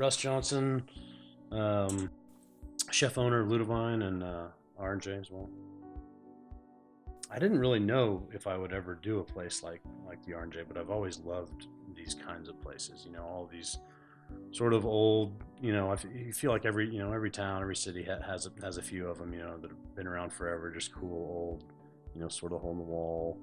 Russ Johnson, um, chef owner of Ludovine and R&J as well. I didn't really know if I would ever do a place like the R&J, but I've always loved these kinds of places. You know, all these sort of old. You know, you feel like every town, every city has a few of them. You know, that have been around forever, just cool old. You know, sort of hole in the wall.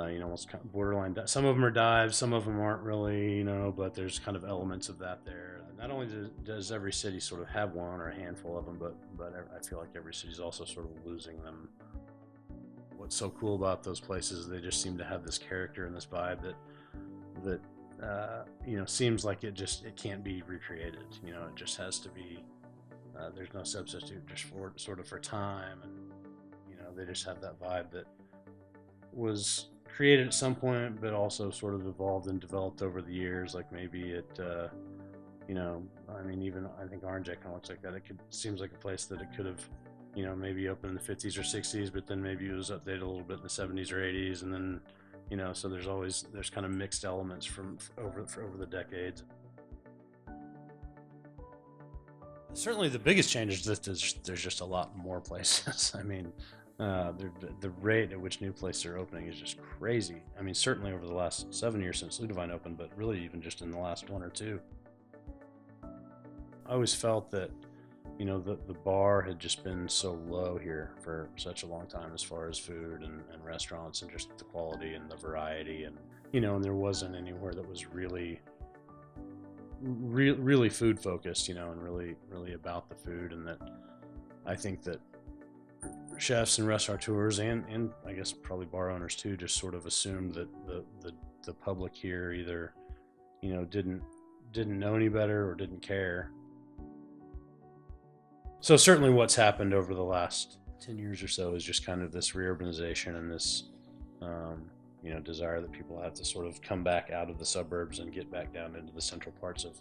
You know, almost kind of borderline. Some of them are dives, some of them aren't really. You know, but there's kind of elements of that there. Not only does every city sort of have one or a handful of them, but I feel like every city's also sort of losing them. What's so cool about those places? They just seem to have this character and this vibe that you know, seems like it can't be recreated. You know, it just has to be. There's no substitute just for sort of for time, and you know, they just have that vibe that was created at some point, but also sort of evolved and developed over the years. Like maybe it, you know, I mean, even I think Orange kind of looks like that. Seems like a place that it could have, you know, maybe opened in the 50s or 60s, but then maybe it was updated a little bit in the 70s or 80s, and then, you know, so there's kind of mixed elements from over the decades. Certainly, the biggest change is that there's just a lot more places. I mean, the rate at which new places are opening is just crazy. I mean, certainly over the last 7 years since Ludovine opened, but really even just in the last one or two. I always felt that, you know, the bar had just been so low here for such a long time as far as food and restaurants and just the quality and the variety, and you know, and there wasn't anywhere that was really food focused, you know, and really about the food. And that I think that chefs and restaurateurs and I guess probably bar owners too just sort of assumed that the public here either, you know, didn't know any better or didn't care. So certainly what's happened over the last 10 years or so is just kind of this reurbanization and this um, you know, desire that people have to sort of come back out of the suburbs and get back down into the central parts of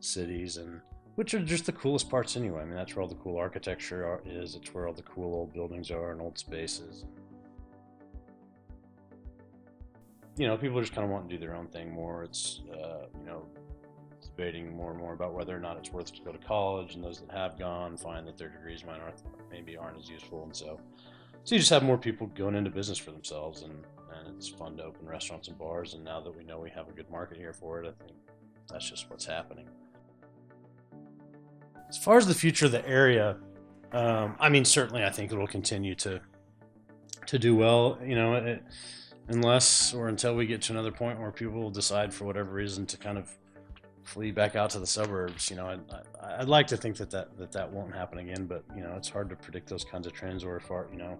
cities, and which are just the coolest parts anyway. I mean, that's where all the cool architecture is. It's where all the cool old buildings are and old spaces. You know, people just kind of want to do their own thing more. It's you know, debating more and more about whether or not it's worth to go to college, and those that have gone find that their degrees maybe aren't as useful, and so you just have more people going into business for themselves, and it's fun to open restaurants and bars. And now that we know we have a good market here for it, I think that's just what's happening. As far as the future of the area, I mean, certainly I think it will continue to do well. You know, unless or until we get to another point where people will decide for whatever reason to kind of flee back out to the suburbs. You know, I'd like to think that won't happen again, but you know, it's hard to predict those kinds of trends. Or if our, you know,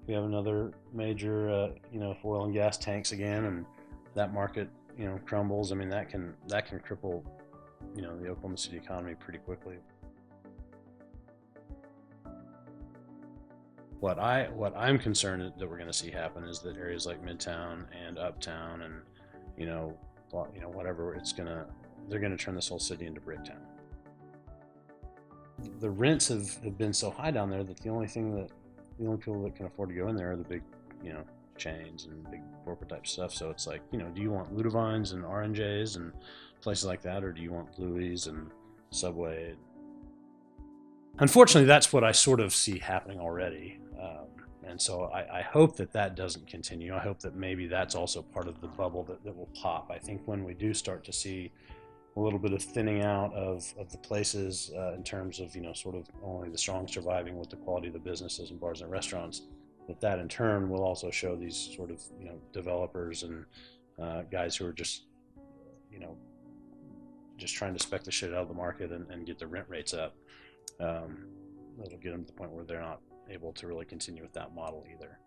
we have another major, you know, if oil and gas tanks again, and that market, you know, crumbles. I mean, that can cripple, you know, the Oklahoma City economy pretty quickly. What I'm concerned that we're going to see happen is that areas like Midtown and Uptown and, you know, whatever, they're gonna turn this whole city into Bricktown. The rents have been so high down there that the only people that can afford to go in there are the big, you know, chains and big corporate type stuff. So it's like, you know, do you want Ludovines and R&Js and places like that, or do you want Louis and Subway? Unfortunately, that's what I sort of see happening already. And so I hope that doesn't continue. I hope that maybe that's also part of the bubble that will pop. I think when we do start to see a little bit of thinning out of the places, in terms of, you know, sort of only the strong surviving with the quality of the businesses and bars and restaurants, that in turn will also show these sort of, you know, developers and guys who are just, you know, just trying to spec the shit out of the market and get the rent rates up. It'll get them to the point where they're not able to really continue with that model either.